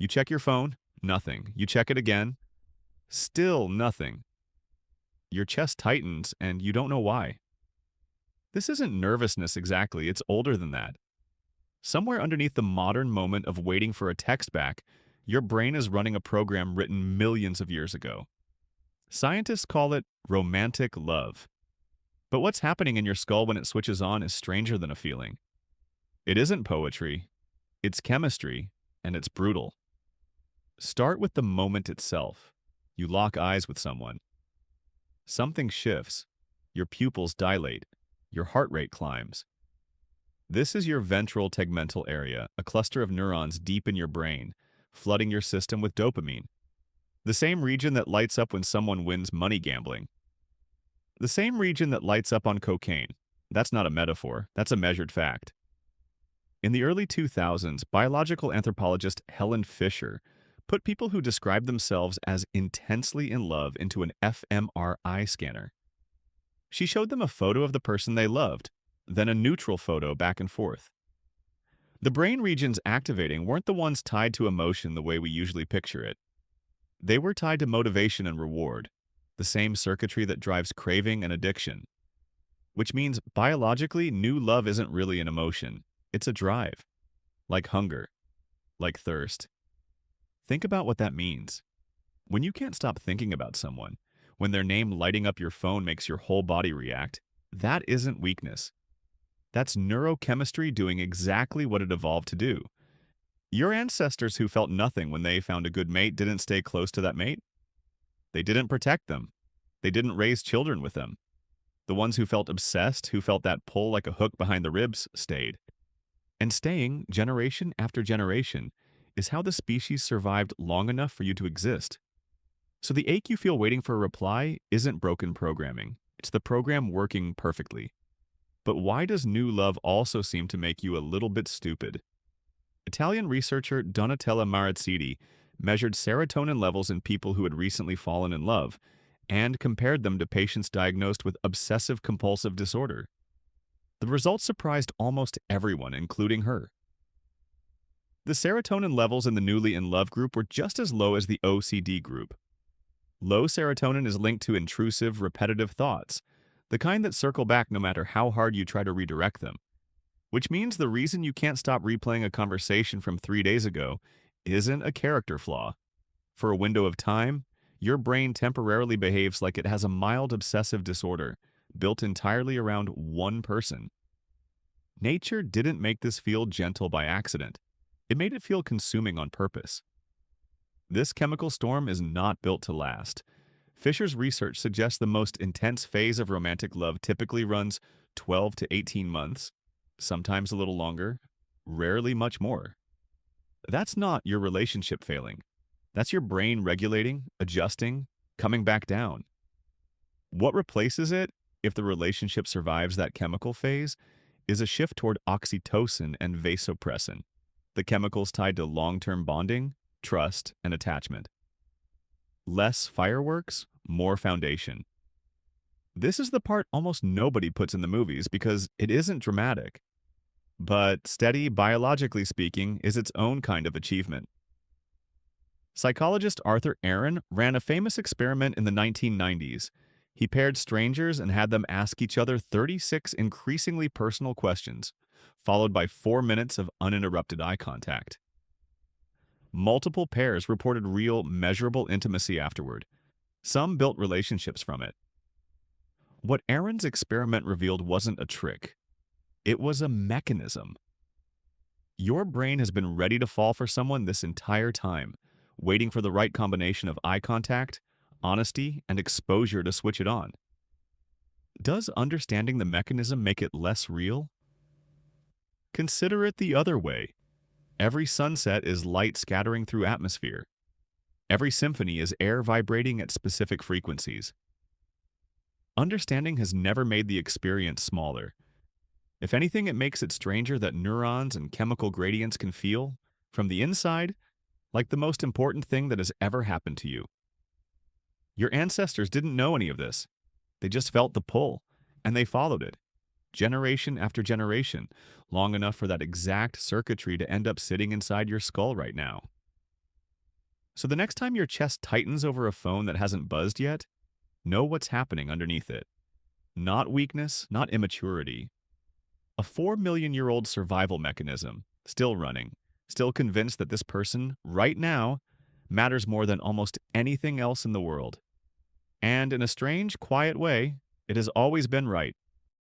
You check your phone, nothing. You check it again, still nothing. Your chest tightens and you don't know why. This isn't nervousness exactly, it's older than that. Somewhere underneath the modern moment of waiting for a text back, your brain is running a program written millions of years ago. Scientists call it romantic love. But what's happening in your skull when it switches on is stranger than a feeling. It isn't poetry, it's chemistry, and it's brutal. Start with the moment itself. You lock eyes with someone. Something shifts. Your pupils dilate. Your heart rate climbs. This is your ventral tegmental area, a cluster of neurons deep in your brain, flooding your system with dopamine. The same region that lights up when someone wins money gambling. The same region that lights up on cocaine. That's not a metaphor, that's a measured fact. In the early 2000s, biological anthropologist Helen Fisher put people who describe themselves as intensely in love into an fMRI scanner. She showed them a photo of the person they loved, then a neutral photo back and forth. The brain regions activating weren't the ones tied to emotion the way we usually picture it. They were tied to motivation and reward, the same circuitry that drives craving and addiction. Which means biologically, new love isn't really an emotion, it's a drive. Like hunger, like thirst. Think about what that means. When you can't stop thinking about someone, when their name lighting up your phone makes your whole body react, that isn't weakness. That's neurochemistry doing exactly what it evolved to do. Your ancestors who felt nothing when they found a good mate didn't stay close to that mate. They didn't protect them. They didn't raise children with them. The ones who felt obsessed, who felt that pull like a hook behind the ribs, stayed. And staying, generation after generation, is how the species survived long enough for you to exist. So the ache you feel waiting for a reply isn't broken programming. It's the program working perfectly. But why does new love also seem to make you a little bit stupid? Italian researcher Donatella Marazziti measured serotonin levels in people who had recently fallen in love and compared them to patients diagnosed with obsessive-compulsive disorder. The results surprised almost everyone, including her. The serotonin levels in the newly in love group were just as low as the OCD group. Low serotonin is linked to intrusive, repetitive thoughts, the kind that circle back no matter how hard you try to redirect them. Which means the reason you can't stop replaying a conversation from 3 days ago isn't a character flaw. For a window of time, your brain temporarily behaves like it has a mild obsessive disorder, built entirely around one person. Nature didn't make this feel gentle by accident. It made it feel consuming on purpose. This chemical storm is not built to last. Fisher's research suggests the most intense phase of romantic love typically runs 12 to 18 months, sometimes a little longer, rarely much more. That's not your relationship failing. That's your brain regulating, adjusting, coming back down. What replaces it, if the relationship survives that chemical phase, is a shift toward oxytocin and vasopressin, the chemicals tied to long-term bonding, trust, and attachment. Less fireworks, more foundation. This is the part almost nobody puts in the movies because it isn't dramatic. But steady, biologically speaking, is its own kind of achievement. Psychologist Arthur Aron ran a famous experiment in the 1990s. He paired strangers and had them ask each other 36 increasingly personal questions, followed by 4 minutes of uninterrupted eye contact. Multiple pairs reported real, measurable intimacy afterward. Some built relationships from it. What Aron's experiment revealed wasn't a trick. It was a mechanism. Your brain has been ready to fall for someone this entire time, waiting for the right combination of eye contact, honesty, and exposure to switch it on. Does understanding the mechanism make it less real? Consider it the other way. Every sunset is light scattering through atmosphere. Every symphony is air vibrating at specific frequencies. Understanding has never made the experience smaller. If anything, it makes it stranger that neurons and chemical gradients can feel, from the inside, like the most important thing that has ever happened to you. Your ancestors didn't know any of this. They just felt the pull, and they followed it, generation after generation, long enough for that exact circuitry to end up sitting inside your skull right now. So the next time your chest tightens over a phone that hasn't buzzed yet, know what's happening underneath it. Not weakness, not immaturity. A 4 million-year-old survival mechanism, still running, still convinced that this person, right now, matters more than almost anything else in the world. And in a strange, quiet way, it has always been right.